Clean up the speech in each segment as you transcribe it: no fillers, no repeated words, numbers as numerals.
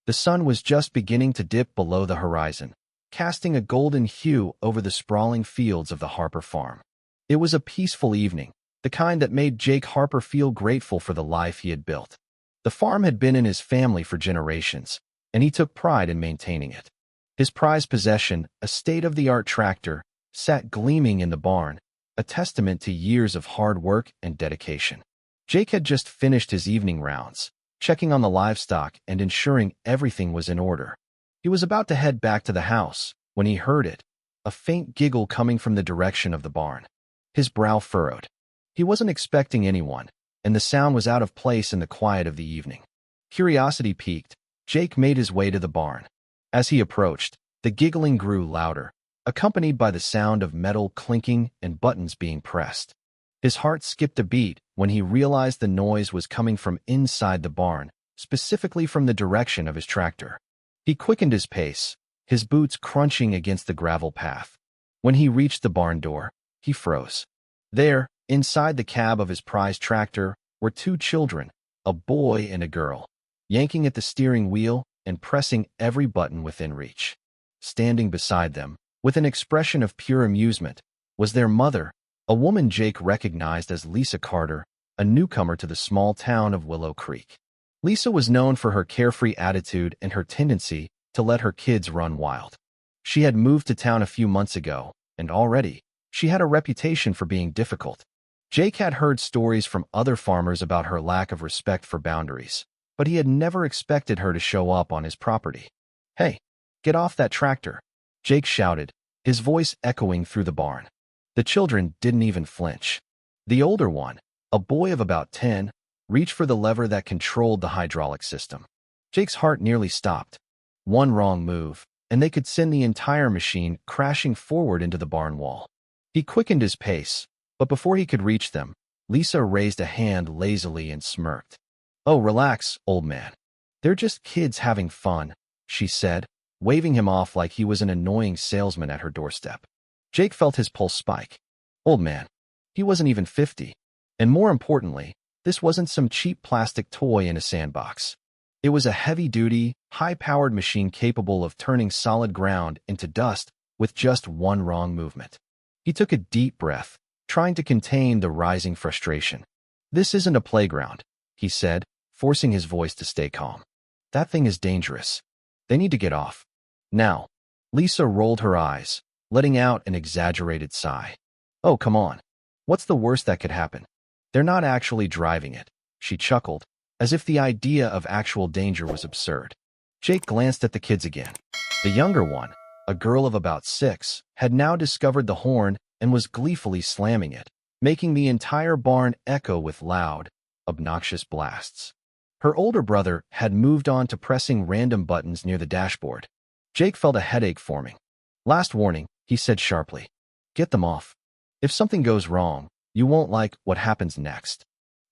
The sun was just beginning to dip below the horizon, casting a golden hue over the sprawling fields of the Harper farm. It was a peaceful evening, the kind that made Jake Harper feel grateful for the life he had built. The farm had been in his family for generations, and he took pride in maintaining it. His prized possession, a state-of-the-art tractor, sat gleaming in the barn, a testament to years of hard work and dedication. Jake had just finished his evening rounds, checking on the livestock and ensuring everything was in order. He was about to head back to the house when he heard it, a faint giggle coming from the direction of the barn. His brow furrowed. He wasn't expecting anyone, and the sound was out of place in the quiet of the evening. Curiosity piqued, Jake made his way to the barn. As he approached, the giggling grew louder, accompanied by the sound of metal clinking and buttons being pressed. His heart skipped a beat when he realized the noise was coming from inside the barn, specifically from the direction of his tractor. He quickened his pace, his boots crunching against the gravel path. When he reached the barn door, he froze. There, inside the cab of his prized tractor, were two children, a boy and a girl, yanking at the steering wheel and pressing every button within reach. Standing beside them, with an expression of pure amusement, was their mother, a woman Jake recognized as Lisa Carter, a newcomer to the small town of Willow Creek. Lisa was known for her carefree attitude and her tendency to let her kids run wild. She had moved to town a few months ago, and already, she had a reputation for being difficult. Jake had heard stories from other farmers about her lack of respect for boundaries, but he had never expected her to show up on his property. "Hey, get off that tractor," Jake shouted, his voice echoing through the barn. The children didn't even flinch. The older one, a boy of about 10, reached for the lever that controlled the hydraulic system. Jake's heart nearly stopped. One wrong move, and they could send the entire machine crashing forward into the barn wall. He quickened his pace, but before he could reach them, Lisa raised a hand lazily and smirked. "Oh, relax, old man. They're just kids having fun," she said, waving him off like he was an annoying salesman at her doorstep. Jake felt his pulse spike. Old man. He wasn't even 50. And more importantly, this wasn't some cheap plastic toy in a sandbox. It was a heavy-duty, high-powered machine capable of turning solid ground into dust with just one wrong movement. He took a deep breath, trying to contain the rising frustration. "This isn't a playground," he said, forcing his voice to stay calm. "That thing is dangerous. They need to get off. Now." Lisa rolled her eyes, letting out an exaggerated sigh. "Oh, come on. What's the worst that could happen? They're not actually driving it," she chuckled, as if the idea of actual danger was absurd. Jake glanced at the kids again. The younger one, a girl of about 6, had now discovered the horn and was gleefully slamming it, making the entire barn echo with loud, obnoxious blasts. Her older brother had moved on to pressing random buttons near the dashboard. Jake felt a headache forming. "Last warning," he said sharply. "Get them off. If something goes wrong, you won't like what happens next."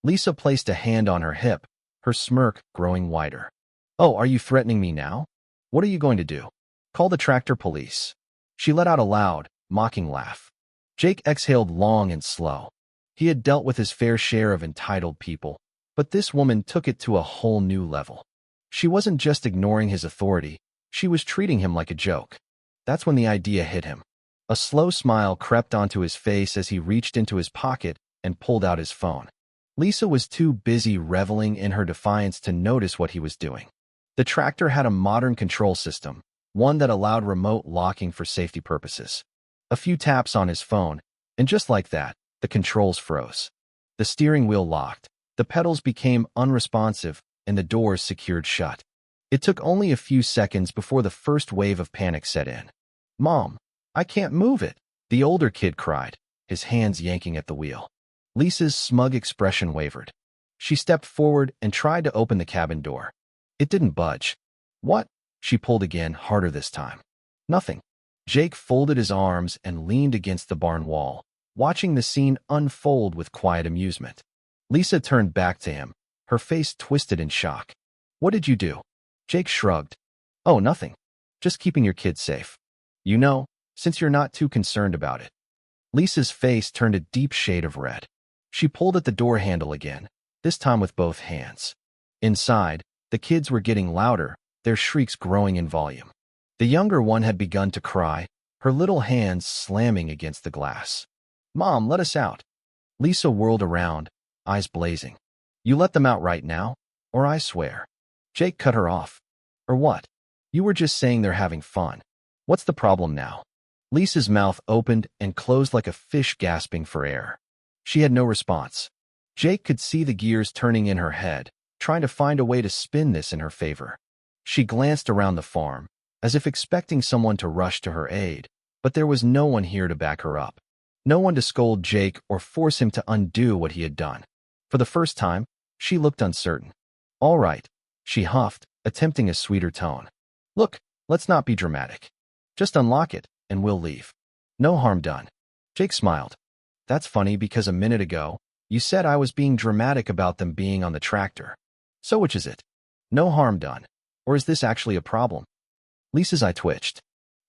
Lisa placed a hand on her hip, her smirk growing wider. "Oh, are you threatening me now? What are you going to do? Call the tractor police?" She let out a loud, mocking laugh. Jake exhaled long and slow. He had dealt with his fair share of entitled people, but this woman took it to a whole new level. She wasn't just ignoring his authority, she was treating him like a joke. That's when the idea hit him. A slow smile crept onto his face as he reached into his pocket and pulled out his phone. Lisa was too busy reveling in her defiance to notice what he was doing. The tractor had a modern control system, one that allowed remote locking for safety purposes. A few taps on his phone, and just like that, the controls froze. The steering wheel locked, the pedals became unresponsive, and the doors secured shut. It took only a few seconds before the first wave of panic set in. "Mom, I can't move it," the older kid cried, his hands yanking at the wheel. Lisa's smug expression wavered. She stepped forward and tried to open the cabin door. It didn't budge. "What?" She pulled again, harder this time. "Nothing." Jake folded his arms and leaned against the barn wall, watching the scene unfold with quiet amusement. Lisa turned back to him, her face twisted in shock. "What did you do?" Jake shrugged. "Oh, nothing. Just keeping your kids safe. You know, since you're not too concerned about it." Lisa's face turned a deep shade of red. She pulled at the door handle again, this time with both hands. Inside, the kids were getting louder, their shrieks growing in volume. The younger one had begun to cry, her little hands slamming against the glass. "Mom, let us out." Lisa whirled around, eyes blazing. "You let them out right now, or I swear." Jake cut her off. "Or what? You were just saying they're having fun. What's the problem now?" Lisa's mouth opened and closed like a fish gasping for air. She had no response. Jake could see the gears turning in her head, trying to find a way to spin this in her favor. She glanced around the farm, as if expecting someone to rush to her aid, but there was no one here to back her up. No one to scold Jake or force him to undo what he had done. For the first time, she looked uncertain. "All right," she huffed, attempting a sweeter tone. "Look, let's not be dramatic. Just unlock it, and we'll leave. No harm done." Jake smiled. "That's funny because a minute ago, you said I was being dramatic about them being on the tractor. So which is it? No harm done. Or is this actually a problem?" Lisa's eye twitched.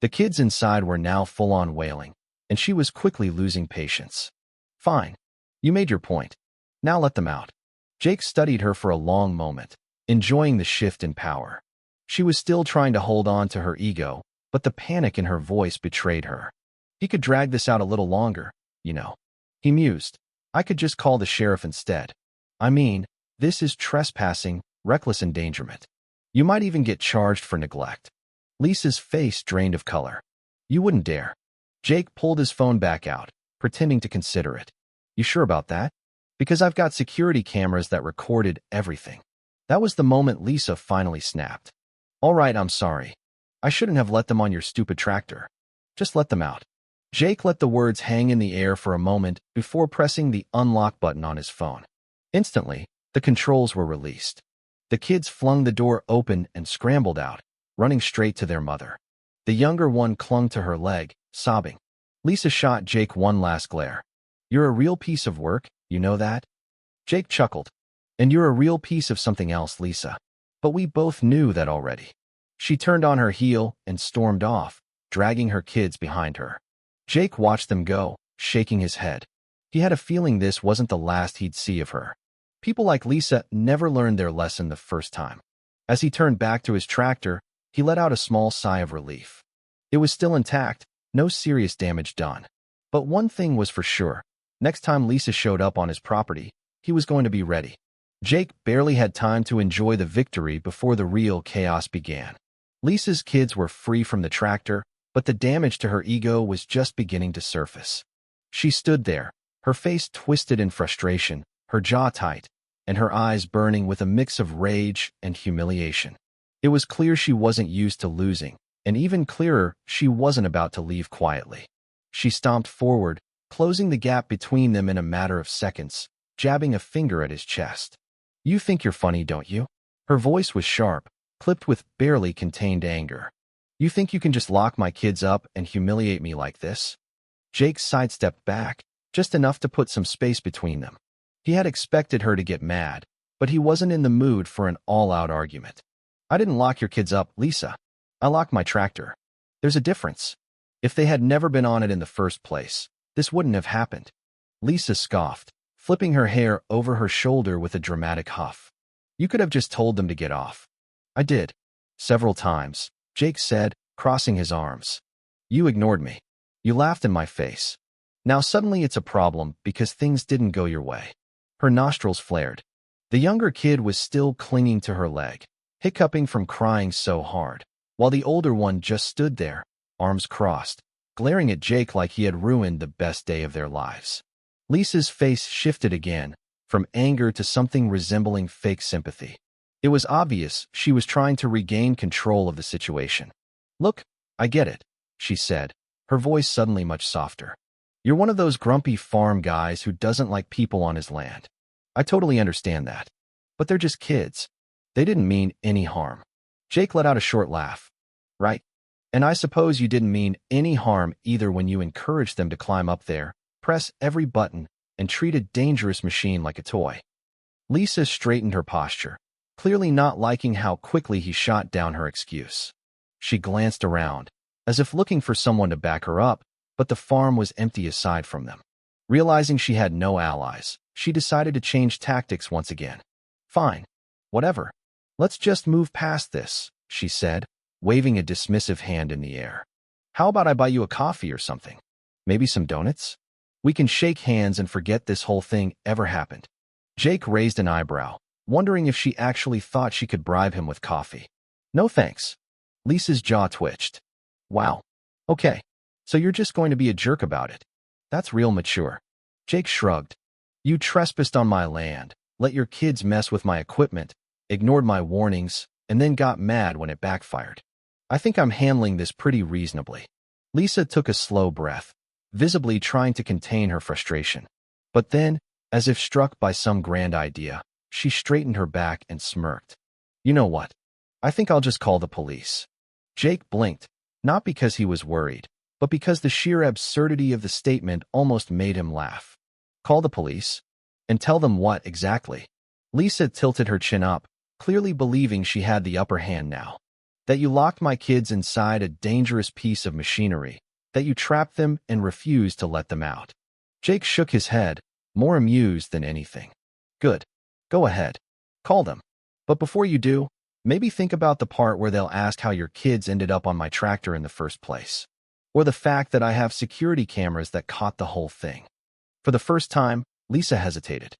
The kids inside were now full-on wailing, and she was quickly losing patience. "Fine. You made your point. Now let them out." Jake studied her for a long moment, enjoying the shift in power. She was still trying to hold on to her ego, but the panic in her voice betrayed her. "He could drag this out a little longer, you know." He mused. "I could just call the sheriff instead. I mean, this is trespassing, reckless endangerment. You might even get charged for neglect." Lisa's face drained of color. "You wouldn't dare." Jake pulled his phone back out, pretending to consider it. "You sure about that? Because I've got security cameras that recorded everything." That was the moment Lisa finally snapped. "All right, I'm sorry. I shouldn't have let them on your stupid tractor. Just let them out." Jake let the words hang in the air for a moment before pressing the unlock button on his phone. Instantly, the controls were released. The kids flung the door open and scrambled out, running straight to their mother. The younger one clung to her leg, sobbing. Lisa shot Jake one last glare. "You're a real piece of work, you know that?" Jake chuckled. "And you're a real piece of something else, Lisa. But we both knew that already." She turned on her heel and stormed off, dragging her kids behind her. Jake watched them go, shaking his head. He had a feeling this wasn't the last he'd see of her. People like Lisa never learned their lesson the first time. As he turned back to his tractor, he let out a small sigh of relief. It was still intact, no serious damage done. But one thing was for sure. Next time Lisa showed up on his property, he was going to be ready. Jake barely had time to enjoy the victory before the real chaos began. Lisa's kids were free from the tractor, but the damage to her ego was just beginning to surface. She stood there, her face twisted in frustration, her jaw tight, and her eyes burning with a mix of rage and humiliation. It was clear she wasn't used to losing, and even clearer, she wasn't about to leave quietly. She stomped forward, closing the gap between them in a matter of seconds, jabbing a finger at his chest. "You think you're funny, don't you?" Her voice was sharp, clipped with barely contained anger. "You think you can just lock my kids up and humiliate me like this?" Jake sidestepped back, just enough to put some space between them. He had expected her to get mad, but he wasn't in the mood for an all-out argument. "I didn't lock your kids up, Lisa. I locked my tractor. There's a difference. If they had never been on it in the first place, this wouldn't have happened." Lisa scoffed, flipping her hair over her shoulder with a dramatic huff. "You could have just told them to get off." "I did. Several times," Jake said, crossing his arms. "You ignored me. You laughed in my face. Now suddenly it's a problem because things didn't go your way." Her nostrils flared. The younger kid was still clinging to her leg, hiccuping from crying so hard, while the older one just stood there, arms crossed, glaring at Jake like he had ruined the best day of their lives. Lisa's face shifted again, from anger to something resembling fake sympathy. It was obvious she was trying to regain control of the situation. "Look, I get it," she said, her voice suddenly much softer. "You're one of those grumpy farm guys who doesn't like people on his land. I totally understand that. But they're just kids. They didn't mean any harm." Jake let out a short laugh. "Right. And I suppose you didn't mean any harm either when you encouraged them to climb up there, press every button, and treat a dangerous machine like a toy." Lisa straightened her posture, clearly not liking how quickly he shot down her excuse. She glanced around, as if looking for someone to back her up, but the farm was empty aside from them. Realizing she had no allies, she decided to change tactics once again. "Fine. Whatever. Let's just move past this," she said, waving a dismissive hand in the air. How about I buy you a coffee or something? Maybe some donuts? We can shake hands and forget this whole thing ever happened. Jake raised an eyebrow, wondering if she actually thought she could bribe him with coffee. No thanks. Lisa's jaw twitched. Wow. Okay. So you're just going to be a jerk about it. That's real mature. Jake shrugged. You trespassed on my land, let your kids mess with my equipment, ignored my warnings, and then got mad when it backfired. I think I'm handling this pretty reasonably. Lisa took a slow breath, visibly trying to contain her frustration. But then, as if struck by some grand idea, she straightened her back and smirked. You know what? I think I'll just call the police. Jake blinked, not because he was worried, but because the sheer absurdity of the statement almost made him laugh. Call the police? And tell them what exactly? Lisa tilted her chin up, clearly believing she had the upper hand now. That you locked my kids inside a dangerous piece of machinery, that you trapped them and refused to let them out. Jake shook his head, more amused than anything. Good. Go ahead. Call them. But before you do, maybe think about the part where they'll ask how your kids ended up on my tractor in the first place. Or the fact that I have security cameras that caught the whole thing. For the first time, Lisa hesitated.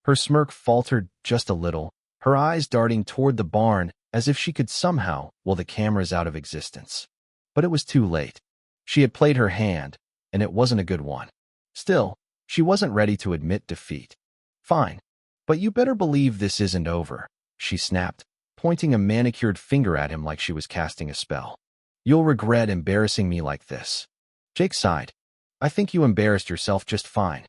Her smirk faltered just a little, her eyes darting toward the barn as if she could somehow will the cameras out of existence. But it was too late. She had played her hand, and it wasn't a good one. Still, she wasn't ready to admit defeat. Fine. But you better believe this isn't over, she snapped, pointing a manicured finger at him like she was casting a spell. You'll regret embarrassing me like this. Jake sighed. I think you embarrassed yourself just fine.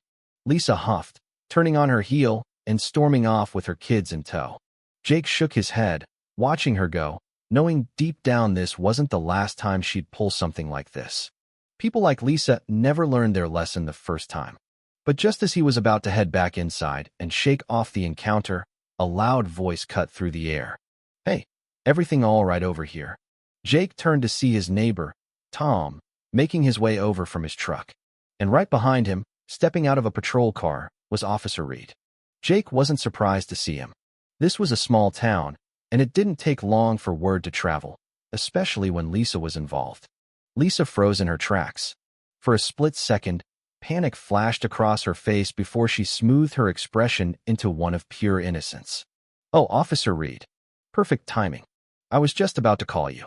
Lisa huffed, turning on her heel and storming off with her kids in tow. Jake shook his head, watching her go, knowing deep down this wasn't the last time she'd pull something like this. People like Lisa never learned their lesson the first time. But just as he was about to head back inside and shake off the encounter, a loud voice cut through the air. Hey, everything all right over here? Jake turned to see his neighbor, Tom, making his way over from his truck. And right behind him, stepping out of a patrol car, was Officer Reed. Jake wasn't surprised to see him. This was a small town, and it didn't take long for word to travel, especially when Lisa was involved. Lisa froze in her tracks. For a split second, panic flashed across her face before she smoothed her expression into one of pure innocence. Oh, Officer Reed. Perfect timing. I was just about to call you.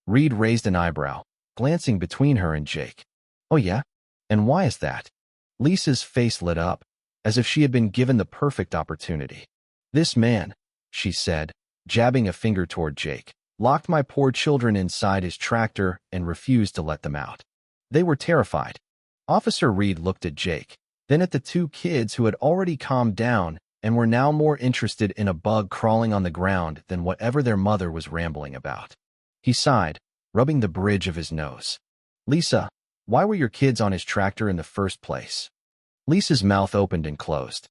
Reed raised an eyebrow, glancing between her and Jake. Oh yeah? And why is that? Lisa's face lit up, as if she had been given the perfect opportunity. This man, she said, jabbing a finger toward Jake, locked my poor children inside his tractor and refused to let them out. They were terrified. Officer Reed looked at Jake, then at the two kids who had already calmed down and were now more interested in a bug crawling on the ground than whatever their mother was rambling about. He sighed, rubbing the bridge of his nose. Lisa, why were your kids on his tractor in the first place? Lisa's mouth opened and closed.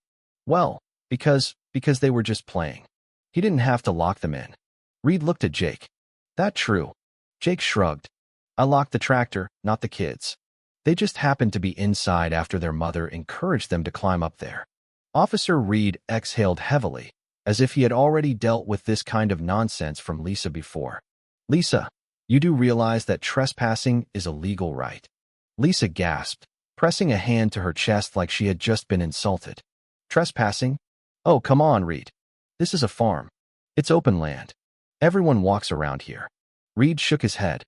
Well, because they were just playing. He didn't have to lock them in. Reed looked at Jake. That true. Jake shrugged. I locked the tractor, not the kids. They just happened to be inside after their mother encouraged them to climb up there. Officer Reed exhaled heavily, as if he had already dealt with this kind of nonsense from Lisa before. Lisa, you do realize that trespassing is a legal right. Lisa gasped, pressing a hand to her chest like she had just been insulted. Trespassing? Oh, come on, Reed. This is a farm. It's open land. Everyone walks around here. Reed shook his head.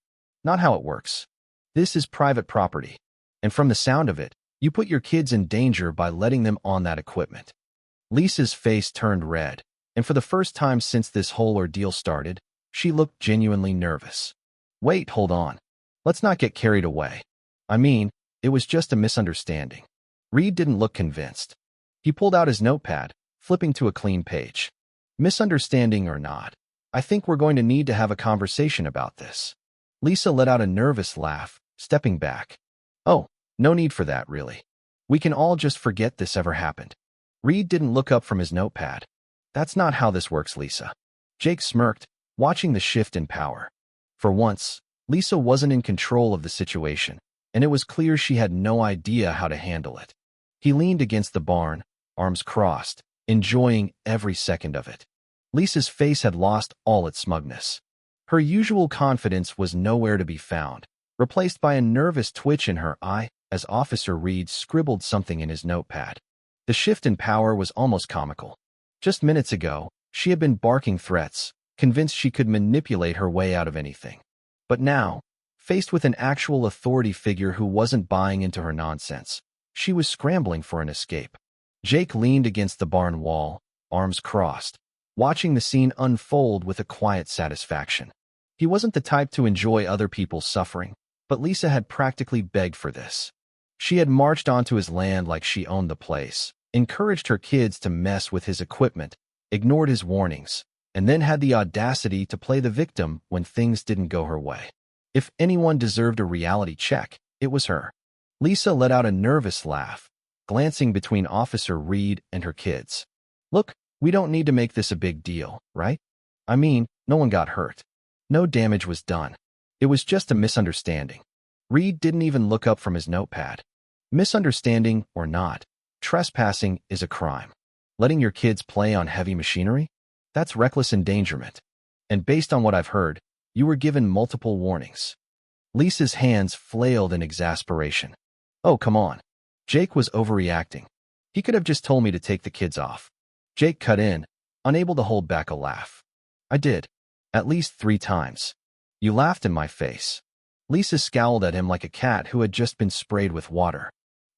Not how it works. This is private property. And from the sound of it, you put your kids in danger by letting them on that equipment. Lisa's face turned red, and for the first time since this whole ordeal started, she looked genuinely nervous. Wait, hold on. Let's not get carried away. I mean, it was just a misunderstanding. Reed didn't look convinced. He pulled out his notepad, flipping to a clean page. Misunderstanding or not, I think we're going to need to have a conversation about this. Lisa let out a nervous laugh, stepping back. Oh, no need for that, really. We can all just forget this ever happened. Reed didn't look up from his notepad. That's not how this works, Lisa. Jake smirked, watching the shift in power. For once, Lisa wasn't in control of the situation, and it was clear she had no idea how to handle it. He leaned against the barn, arms crossed, enjoying every second of it. Lisa's face had lost all its smugness. Her usual confidence was nowhere to be found, replaced by a nervous twitch in her eye as Officer Reed scribbled something in his notepad. The shift in power was almost comical. Just minutes ago, she had been barking threats, convinced she could manipulate her way out of anything. But now, faced with an actual authority figure who wasn't buying into her nonsense, she was scrambling for an escape. Jake leaned against the barn wall, arms crossed, watching the scene unfold with a quiet satisfaction. He wasn't the type to enjoy other people's suffering, but Lisa had practically begged for this. She had marched onto his land like she owned the place, encouraged her kids to mess with his equipment, ignored his warnings, and then had the audacity to play the victim when things didn't go her way. If anyone deserved a reality check, it was her. Lisa let out a nervous laugh, glancing between Officer Reed and her kids. Look, we don't need to make this a big deal, right? I mean, no one got hurt. No damage was done. It was just a misunderstanding. Reed didn't even look up from his notepad. Misunderstanding or not, trespassing is a crime. Letting your kids play on heavy machinery? That's reckless endangerment. And based on what I've heard, you were given multiple warnings. Lisa's hands flailed in exasperation. Oh, come on. Jake was overreacting. He could have just told me to take the kids off. Jake cut in, unable to hold back a laugh. I did. At least 3 times. You laughed in my face. Lisa scowled at him like a cat who had just been sprayed with water.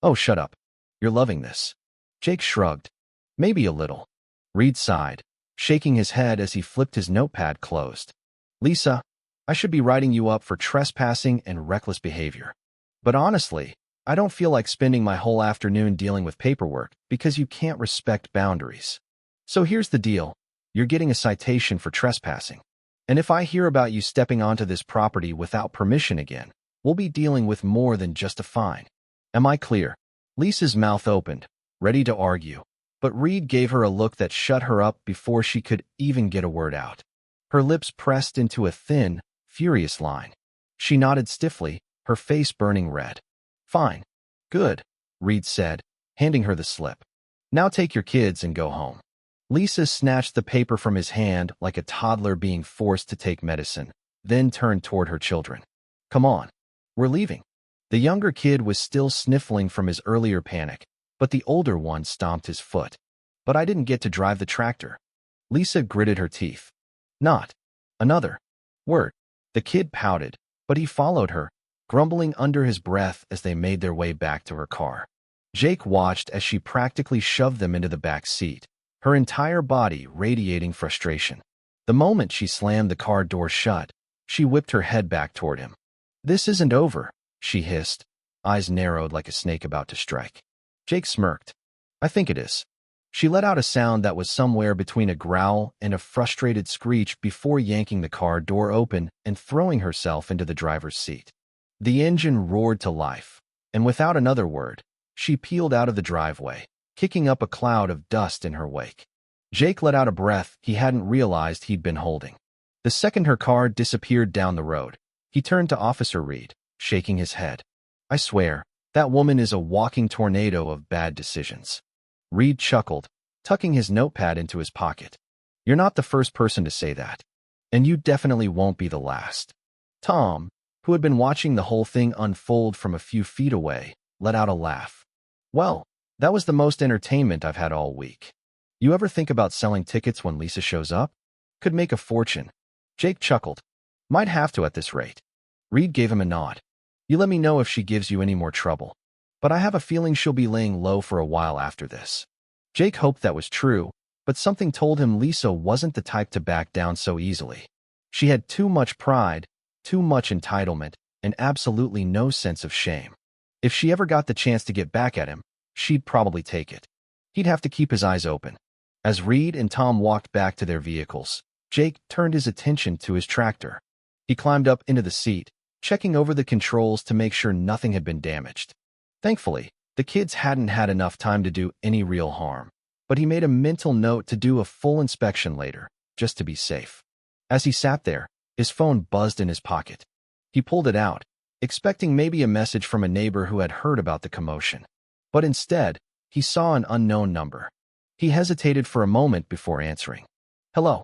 Oh, shut up. You're loving this. Jake shrugged. Maybe a little. Reed sighed, shaking his head as he flipped his notepad closed. Lisa, I should be writing you up for trespassing and reckless behavior. But honestly, I don't feel like spending my whole afternoon dealing with paperwork because you can't respect boundaries. So here's the deal. You're getting a citation for trespassing. And if I hear about you stepping onto this property without permission again, we'll be dealing with more than just a fine. Am I clear? Lisa's mouth opened, ready to argue, but Reed gave her a look that shut her up before she could even get a word out. Her lips pressed into a thin, furious line. She nodded stiffly, her face burning red. Fine. Good, Reed said, handing her the slip. Now take your kids and go home. Lisa snatched the paper from his hand like a toddler being forced to take medicine, then turned toward her children. Come on. We're leaving. The younger kid was still sniffling from his earlier panic, but the older one stomped his foot. But I didn't get to drive the tractor. Lisa gritted her teeth. Not another word. The kid pouted, but he followed her, grumbling under his breath as they made their way back to her car. Jake watched as she practically shoved them into the back seat, her entire body radiating frustration. The moment she slammed the car door shut, she whipped her head back toward him. This isn't over, she hissed, eyes narrowed like a snake about to strike. Jake smirked. I think it is. She let out a sound that was somewhere between a growl and a frustrated screech before yanking the car door open and throwing herself into the driver's seat. The engine roared to life, and without another word, she peeled out of the driveway, kicking up a cloud of dust in her wake. Jake let out a breath he hadn't realized he'd been holding. The second her car disappeared down the road, he turned to Officer Reed, shaking his head. I swear, that woman is a walking tornado of bad decisions. Reed chuckled, tucking his notepad into his pocket. You're not the first person to say that. And you definitely won't be the last. Tom, who had been watching the whole thing unfold from a few feet away, let out a laugh. Well, that was the most entertainment I've had all week. You ever think about selling tickets when Lisa shows up? Could make a fortune. Jake chuckled. Might have to at this rate. Reed gave him a nod. You let me know if she gives you any more trouble. But I have a feeling she'll be laying low for a while after this. Jake hoped that was true, but something told him Lisa wasn't the type to back down so easily. She had too much pride, too much entitlement, and absolutely no sense of shame. If she ever got the chance to get back at him, she'd probably take it. He'd have to keep his eyes open. As Reed and Tom walked back to their vehicles, Jake turned his attention to his tractor. He climbed up into the seat, checking over the controls to make sure nothing had been damaged. Thankfully, the kids hadn't had enough time to do any real harm, but he made a mental note to do a full inspection later, just to be safe. As he sat there, his phone buzzed in his pocket. He pulled it out, expecting maybe a message from a neighbor who had heard about the commotion. But instead, he saw an unknown number. He hesitated for a moment before answering. Hello.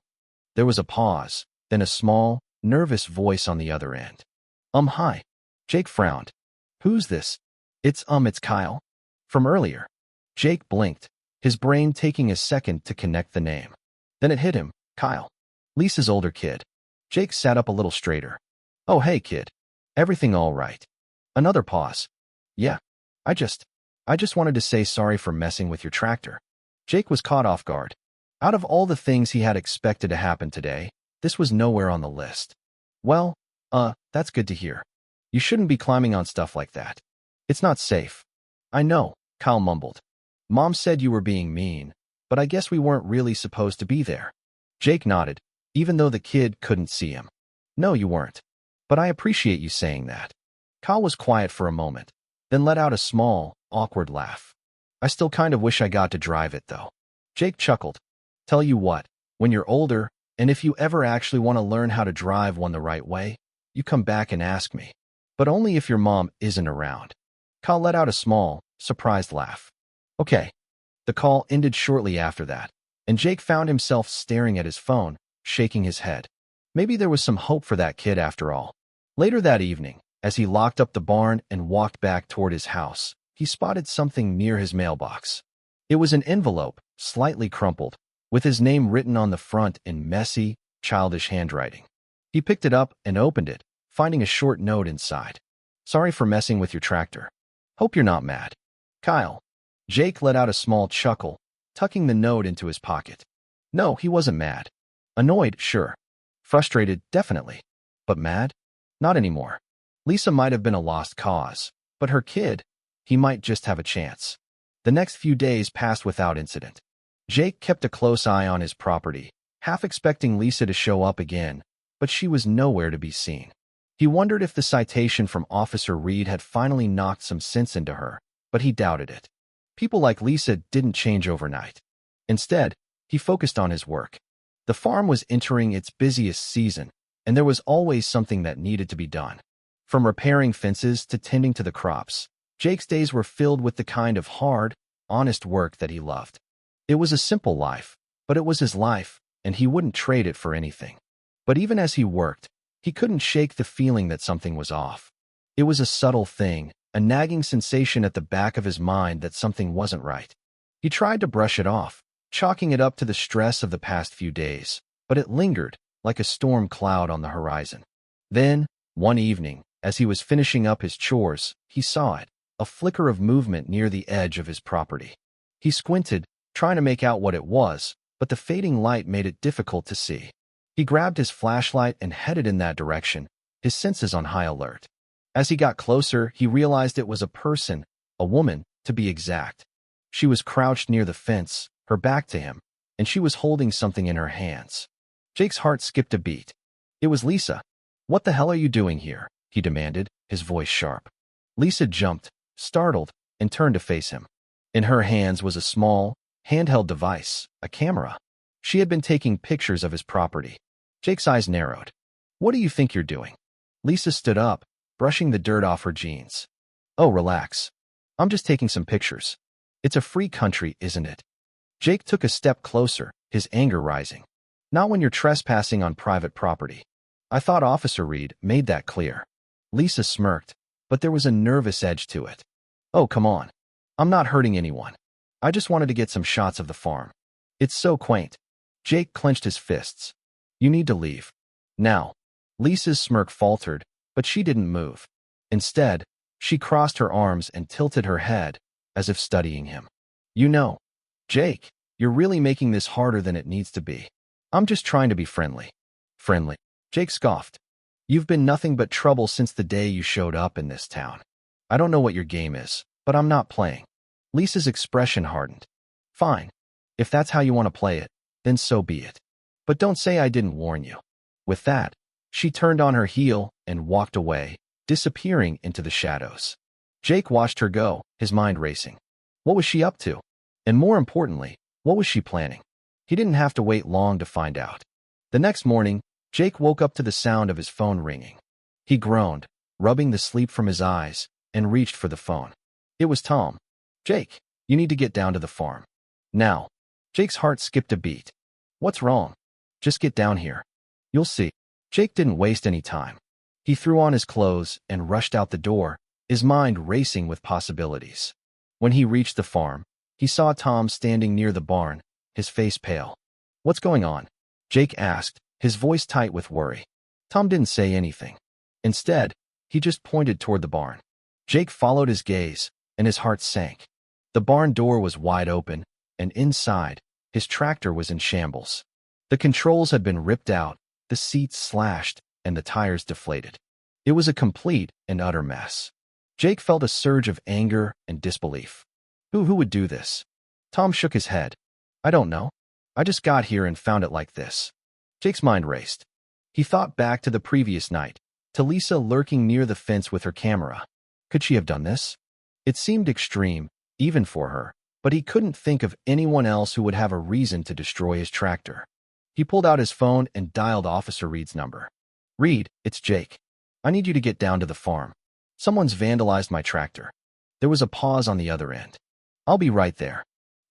There was a pause, then a small, nervous voice on the other end. Hi. Jake frowned. Who's this? It's Kyle. From earlier. Jake blinked, his brain taking a second to connect the name. Then it hit him. Kyle. Lisa's older kid. Jake sat up a little straighter. Oh, hey, kid. Everything all right? Another pause. Yeah. I just wanted to say sorry for messing with your tractor. Jake was caught off guard. Out of all the things he had expected to happen today, this was nowhere on the list. Well, that's good to hear. You shouldn't be climbing on stuff like that. It's not safe. I know, Kyle mumbled. Mom said you were being mean, but I guess we weren't really supposed to be there. Jake nodded, even though the kid couldn't see him. No, you weren't. But I appreciate you saying that. Kyle was quiet for a moment, then let out a small, awkward laugh. I still kind of wish I got to drive it, though. Jake chuckled. Tell you what, when you're older, and if you ever actually want to learn how to drive one the right way, you come back and ask me. But only if your mom isn't around. Kyle let out a small, surprised laugh. Okay. The call ended shortly after that, and Jake found himself staring at his phone, shaking his head. Maybe there was some hope for that kid after all. Later that evening, as he locked up the barn and walked back toward his house, he spotted something near his mailbox. It was an envelope, slightly crumpled, with his name written on the front in messy, childish handwriting. He picked it up and opened it, finding a short note inside. Sorry for messing with your tractor. Hope you're not mad. Kyle. Jake let out a small chuckle, tucking the note into his pocket. No, he wasn't mad. Annoyed, sure. Frustrated, definitely. But mad? Not anymore. Lisa might have been a lost cause, but her kid, he might just have a chance. The next few days passed without incident. Jake kept a close eye on his property, half expecting Lisa to show up again, but she was nowhere to be seen. He wondered if the citation from Officer Reed had finally knocked some sense into her, but he doubted it. People like Lisa didn't change overnight. Instead, he focused on his work. The farm was entering its busiest season, and there was always something that needed to be done. From repairing fences to tending to the crops, Jake's days were filled with the kind of hard, honest work that he loved. It was a simple life, but it was his life, and he wouldn't trade it for anything. But even as he worked, he couldn't shake the feeling that something was off. It was a subtle thing, a nagging sensation at the back of his mind that something wasn't right. He tried to brush it off, chalking it up to the stress of the past few days, but it lingered, like a storm cloud on the horizon. Then, one evening, as he was finishing up his chores, he saw it, a flicker of movement near the edge of his property. He squinted, trying to make out what it was, but the fading light made it difficult to see. He grabbed his flashlight and headed in that direction, his senses on high alert. As he got closer, he realized it was a person, a woman, to be exact. She was crouched near the fence, her back to him, and she was holding something in her hands. Jake's heart skipped a beat. It was Lisa. What the hell are you doing here? He demanded, his voice sharp. Lisa jumped, startled, and turned to face him. In her hands was a small, handheld device, a camera. She had been taking pictures of his property. Jake's eyes narrowed. What do you think you're doing? Lisa stood up, brushing the dirt off her jeans. Oh, relax. I'm just taking some pictures. It's a free country, isn't it? Jake took a step closer, his anger rising. Not when you're trespassing on private property. I thought Officer Reed made that clear. Lisa smirked, but there was a nervous edge to it. Oh, come on. I'm not hurting anyone. I just wanted to get some shots of the farm. It's so quaint. Jake clenched his fists. You need to leave. Now. Lisa's smirk faltered, but she didn't move. Instead, she crossed her arms and tilted her head, as if studying him. You know, Jake, you're really making this harder than it needs to be. I'm just trying to be friendly. Friendly. Jake scoffed. You've been nothing but trouble since the day you showed up in this town. I don't know what your game is, but I'm not playing. Lisa's expression hardened. Fine. If that's how you want to play it, then so be it. But don't say I didn't warn you. With that, she turned on her heel and walked away, disappearing into the shadows. Jake watched her go, his mind racing. What was she up to? And more importantly, what was she planning? He didn't have to wait long to find out. The next morning, Jake woke up to the sound of his phone ringing. He groaned, rubbing the sleep from his eyes, and reached for the phone. It was Tom. Jake, you need to get down to the farm. Now. Jake's heart skipped a beat. What's wrong? Just get down here. You'll see. Jake didn't waste any time. He threw on his clothes and rushed out the door, his mind racing with possibilities. When he reached the farm, he saw Tom standing near the barn, his face pale. "What's going on?" Jake asked, his voice tight with worry. Tom didn't say anything. Instead, he just pointed toward the barn. Jake followed his gaze, and his heart sank. The barn door was wide open, and inside, his tractor was in shambles. The controls had been ripped out, the seats slashed, and the tires deflated. It was a complete and utter mess. Jake felt a surge of anger and disbelief. Who would do this? Tom shook his head. "I don't know. I just got here and found it like this." Jake's mind raced. He thought back to the previous night, to Lisa lurking near the fence with her camera. Could she have done this? It seemed extreme, even for her, but he couldn't think of anyone else who would have a reason to destroy his tractor. He pulled out his phone and dialed Officer Reed's number. "Reed, it's Jake. I need you to get down to the farm. Someone's vandalized my tractor." There was a pause on the other end. "I'll be right there."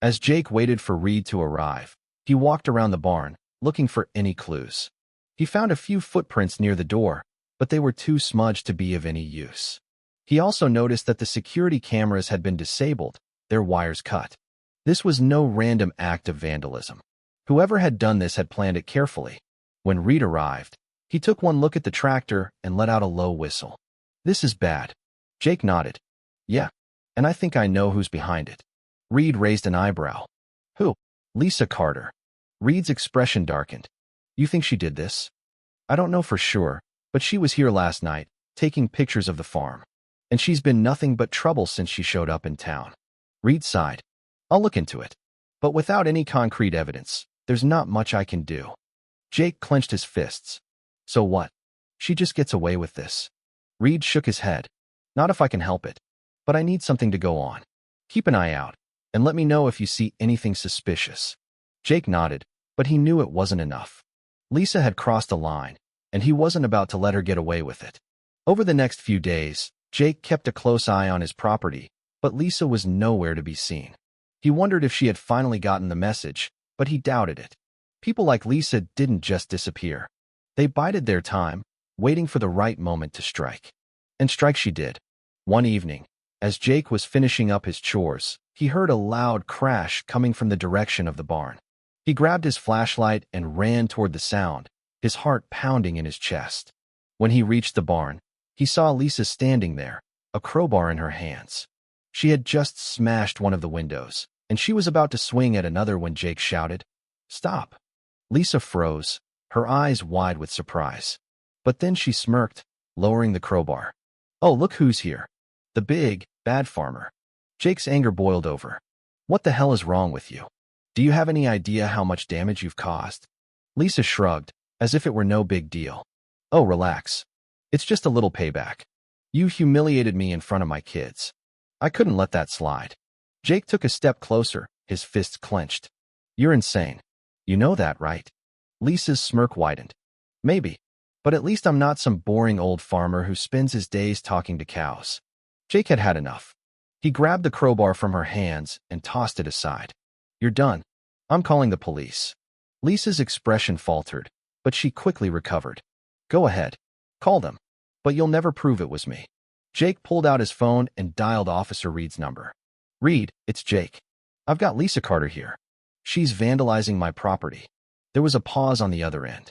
As Jake waited for Reed to arrive, he walked around the barn, looking for any clues. He found a few footprints near the door, but they were too smudged to be of any use. He also noticed that the security cameras had been disabled, their wires cut. This was no random act of vandalism. Whoever had done this had planned it carefully. When Reed arrived, he took one look at the tractor and let out a low whistle. "This is bad." Jake nodded. "Yeah, and I think I know who's behind it." Reed raised an eyebrow. "Who?" "Lisa Carter." Reed's expression darkened. "You think she did this?" "I don't know for sure, but she was here last night, taking pictures of the farm. And she's been nothing but trouble since she showed up in town." Reed sighed. "I'll look into it. But without any concrete evidence, there's not much I can do." Jake clenched his fists. "So what? She just gets away with this?" Reed shook his head. "Not if I can help it. But I need something to go on. Keep an eye out, and let me know if you see anything suspicious." Jake nodded, but he knew it wasn't enough. Lisa had crossed a line, and he wasn't about to let her get away with it. Over the next few days, Jake kept a close eye on his property, but Lisa was nowhere to be seen. He wondered if she had finally gotten the message, but he doubted it. People like Lisa didn't just disappear. They bided their time, waiting for the right moment to strike. And strike she did. One evening, as Jake was finishing up his chores, he heard a loud crash coming from the direction of the barn. He grabbed his flashlight and ran toward the sound, his heart pounding in his chest. When he reached the barn, he saw Lisa standing there, a crowbar in her hands. She had just smashed one of the windows, and she was about to swing at another when Jake shouted, "Stop!" Lisa froze, her eyes wide with surprise. But then she smirked, lowering the crowbar. "Oh, look who's here. The big, bad farmer." Jake's anger boiled over. "What the hell is wrong with you? Do you have any idea how much damage you've caused?" Lisa shrugged, as if it were no big deal. "Oh, relax. It's just a little payback. You humiliated me in front of my kids. I couldn't let that slide." Jake took a step closer, his fists clenched. "You're insane. You know that, right?" Lisa's smirk widened. "Maybe. But at least I'm not some boring old farmer who spends his days talking to cows." Jake had had enough. He grabbed the crowbar from her hands and tossed it aside. "You're done. I'm calling the police." Lisa's expression faltered, but she quickly recovered. "Go ahead. Call them. But you'll never prove it was me." Jake pulled out his phone and dialed Officer Reed's number. "Reed, it's Jake. I've got Lisa Carter here. She's vandalizing my property." There was a pause on the other end.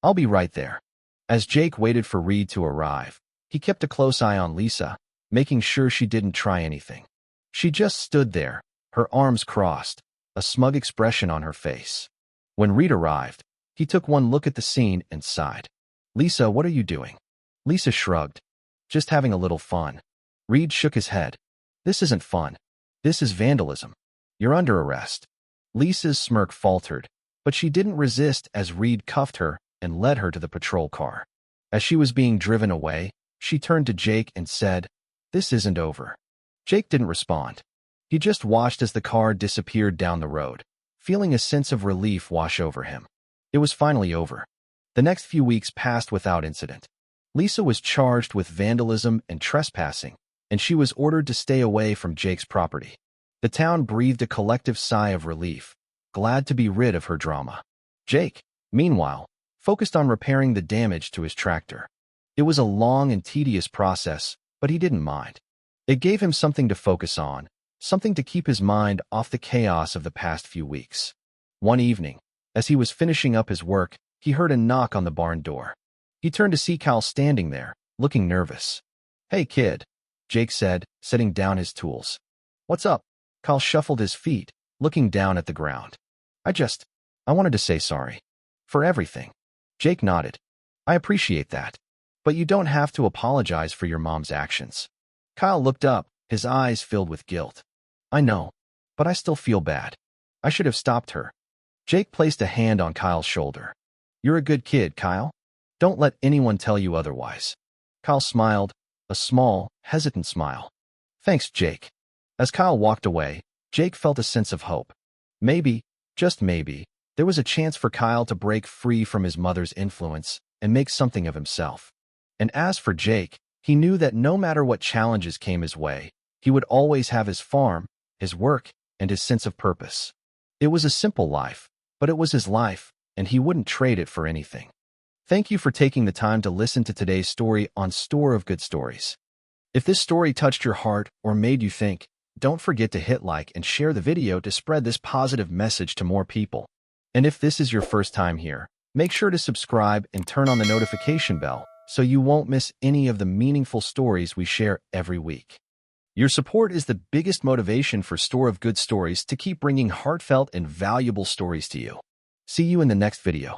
"I'll be right there." As Jake waited for Reed to arrive, he kept a close eye on Lisa, making sure she didn't try anything. She just stood there, her arms crossed, a smug expression on her face. When Reed arrived, he took one look at the scene and sighed. "Lisa, what are you doing?" Lisa shrugged. "Just having a little fun." Reed shook his head. "This isn't fun. This is vandalism. You're under arrest." Lisa's smirk faltered, but she didn't resist as Reed cuffed her and led her to the patrol car. As she was being driven away, she turned to Jake and said, "This isn't over." Jake didn't respond. He just watched as the car disappeared down the road, feeling a sense of relief wash over him. It was finally over. The next few weeks passed without incident. Lisa was charged with vandalism and trespassing, and she was ordered to stay away from Jake's property. The town breathed a collective sigh of relief, glad to be rid of her drama. Jake, meanwhile, focused on repairing the damage to his tractor. It was a long and tedious process, but he didn't mind. It gave him something to focus on, something to keep his mind off the chaos of the past few weeks. One evening, as he was finishing up his work, he heard a knock on the barn door. He turned to see Kyle standing there, looking nervous. "Hey, kid," Jake said, setting down his tools. "What's up?" Kyle shuffled his feet, looking down at the ground. I wanted to say sorry. For everything." Jake nodded. "I appreciate that. But you don't have to apologize for your mom's actions." Kyle looked up, his eyes filled with guilt. "I know, but I still feel bad. I should have stopped her." Jake placed a hand on Kyle's shoulder. "You're a good kid, Kyle. Don't let anyone tell you otherwise." Kyle smiled, a small, hesitant smile. "Thanks, Jake." As Kyle walked away, Jake felt a sense of hope. Maybe, just maybe, there was a chance for Kyle to break free from his mother's influence and make something of himself. And as for Jake, he knew that no matter what challenges came his way, he would always have his farm, his work, and his sense of purpose. It was a simple life, but it was his life, and he wouldn't trade it for anything. Thank you for taking the time to listen to today's story on Store of Good Stories. If this story touched your heart or made you think, don't forget to hit like and share the video to spread this positive message to more people. And if this is your first time here, make sure to subscribe and turn on the notification bell so you won't miss any of the meaningful stories we share every week. Your support is the biggest motivation for Store of Good Stories to keep bringing heartfelt and valuable stories to you. See you in the next video.